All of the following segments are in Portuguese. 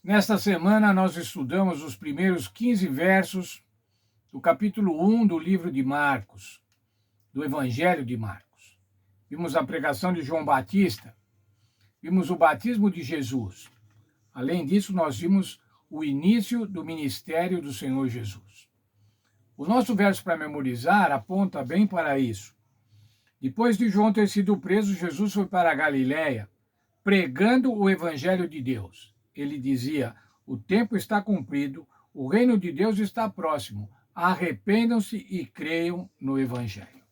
Nesta semana, nós estudamos os primeiros 15 versos do capítulo 1 do livro de Marcos, do Evangelho de Marcos. Vimos a pregação de João Batista, vimos o batismo de Jesus. Além disso, nós vimos o início do ministério do Senhor Jesus. O nosso verso para memorizar aponta bem para isso. Depois de João ter sido preso, Jesus foi para a Galiléia, pregando o Evangelho de Deus. Ele dizia: o tempo está cumprido, o reino de Deus está próximo, arrependam-se e creiam no Evangelho.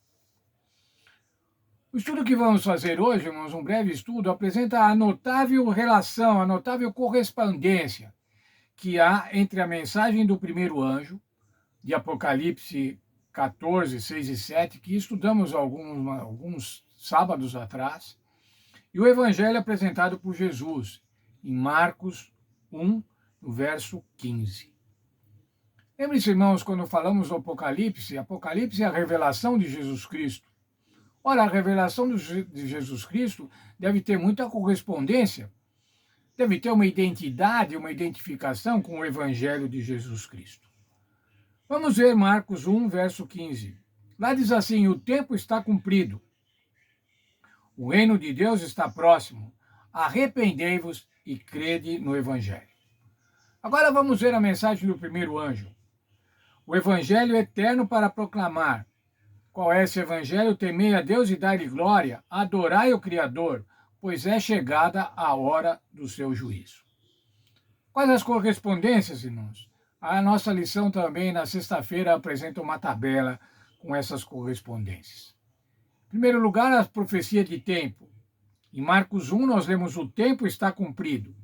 O estudo que vamos fazer hoje, irmãos, um breve estudo, apresenta a notável relação, a notável correspondência que há entre a mensagem do primeiro anjo, de Apocalipse 14, 6 e 7, que estudamos alguns sábados atrás, e o evangelho apresentado por Jesus, em Marcos 1, no verso 15. Lembre-se, irmãos, quando falamos do Apocalipse, Apocalipse é a revelação de Jesus Cristo. Ora, a revelação de Jesus Cristo deve ter muita correspondência, deve ter uma identidade, uma identificação com o evangelho de Jesus Cristo. Vamos ver Marcos 1, verso 15. Lá diz assim: o tempo está cumprido, o reino de Deus está próximo, arrependei-vos e crede no Evangelho. Agora vamos ver a mensagem do primeiro anjo. O Evangelho eterno para proclamar. Qual é esse Evangelho? Temei a Deus e dai-lhe glória, adorai o Criador, pois é chegada a hora do seu juízo. Quais as correspondências, irmãos? A nossa lição também, na sexta-feira, apresenta uma tabela com essas correspondências. Em primeiro lugar, a profecia de tempo. Em Marcos 1, nós lemos: o tempo está cumprido.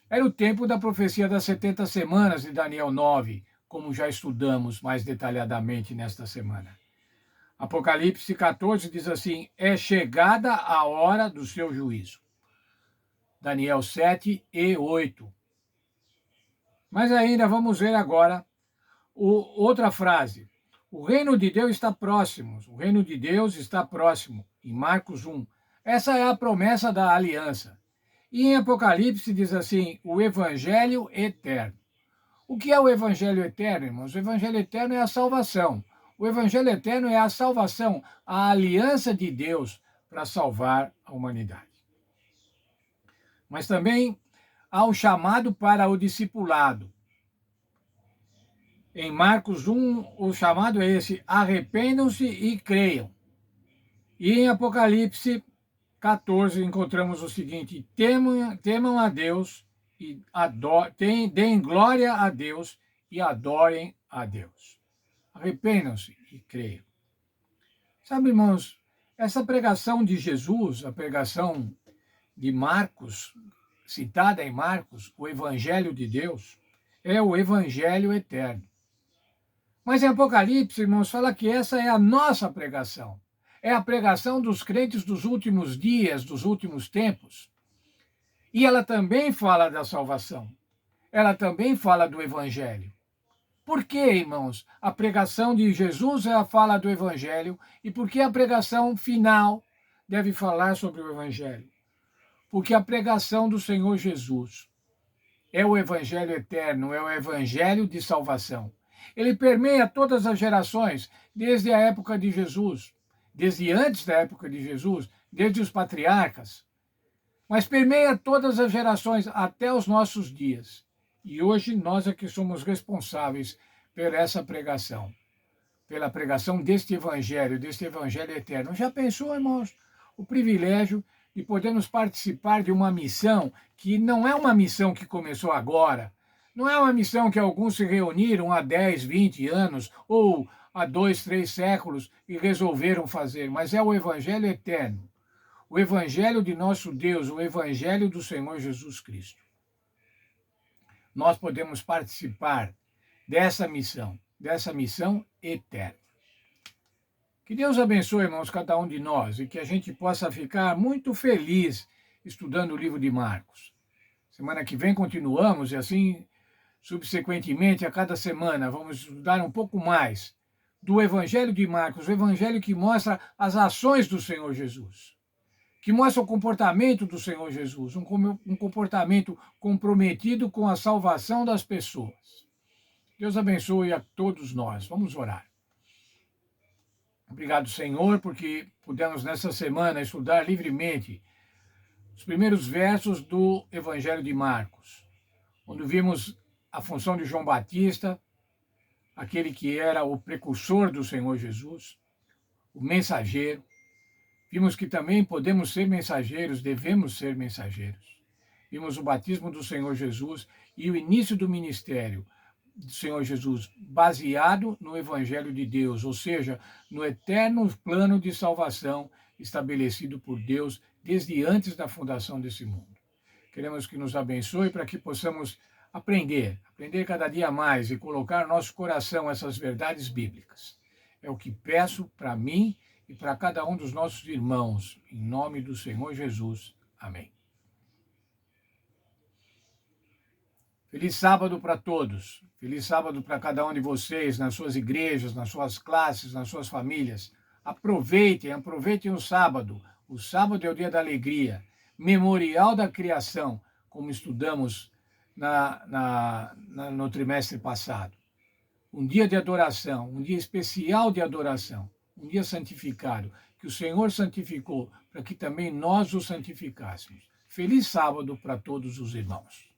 Era o tempo da profecia das 70 semanas de Daniel 9, como já estudamos mais detalhadamente nesta semana. Apocalipse 14 diz assim: é chegada a hora do seu juízo. Daniel 7 e 8. Mas ainda vamos ver agora outra frase. O reino de Deus está próximo. O reino de Deus está próximo. Em Marcos 1. Essa é a promessa da aliança. E em Apocalipse diz assim: o evangelho eterno. O que é o evangelho eterno, irmãos? O evangelho eterno é a salvação. O evangelho eterno é a salvação, a aliança de Deus para salvar a humanidade. Mas também há o chamado para o discipulado. Em Marcos 1, o chamado é esse: arrependam-se e creiam. E em Apocalipse 14 encontramos o seguinte: temam a Deus e deem glória a Deus e adorem a Deus. Arrependam-se e creiam. Sabe, irmãos, essa pregação de Jesus, a pregação de Marcos, citada em Marcos, o Evangelho de Deus, é o Evangelho eterno. Mas em Apocalipse, irmãos, fala que essa é a nossa pregação. É a pregação dos crentes dos últimos dias, dos últimos tempos. E ela também fala da salvação. Ela também fala do Evangelho. Por que, irmãos, a pregação de Jesus é a fala do Evangelho e por que a pregação final deve falar sobre o Evangelho? Porque a pregação do Senhor Jesus é o Evangelho eterno, é o Evangelho de salvação. Ele permeia todas as gerações, desde a época de Jesus, desde antes da época de Jesus, desde os patriarcas, mas permeia todas as gerações até os nossos dias. E hoje nós é que somos responsáveis por essa pregação, pela pregação deste evangelho eterno. Já pensou, irmãos, o privilégio de podermos participar de uma missão que não é uma missão que começou agora, não é uma missão que alguns se reuniram há 10, 20 anos ou há 2, 3 séculos e resolveram fazer, mas é o evangelho eterno, o evangelho de nosso Deus, o evangelho do Senhor Jesus Cristo. Nós podemos participar dessa missão eterna. Que Deus abençoe, irmãos, cada um de nós e que a gente possa ficar muito feliz estudando o livro de Marcos. Semana que vem continuamos e assim, subsequentemente, a cada semana, vamos estudar um pouco mais do Evangelho de Marcos, o Evangelho que mostra as ações do Senhor Jesus, que mostra o comportamento do Senhor Jesus, um comportamento comprometido com a salvação das pessoas. Deus abençoe a todos nós. Vamos orar. Obrigado, Senhor, porque pudemos nessa semana estudar livremente os primeiros versos do Evangelho de Marcos, onde vimos a função de João Batista, aquele que era o precursor do Senhor Jesus, o mensageiro. Vimos que também podemos ser mensageiros, devemos ser mensageiros. Vimos o batismo do Senhor Jesus e o início do ministério do Senhor Jesus, baseado no Evangelho de Deus, ou seja, no eterno plano de salvação estabelecido por Deus desde antes da fundação desse mundo. Queremos que nos abençoe para que possamos aprender cada dia mais e colocar no nosso coração essas verdades bíblicas. É o que peço para mim e para cada um dos nossos irmãos, em nome do Senhor Jesus. Amém. Feliz sábado para todos. Feliz sábado para cada um de vocês, nas suas igrejas, nas suas classes, nas suas famílias. Aproveitem o sábado. O sábado é o dia da alegria, memorial da criação, como estudamos no trimestre passado. Um dia de adoração, um dia especial de adoração, um dia santificado, que o Senhor santificou para que também nós o santificássemos. Feliz sábado para todos os irmãos.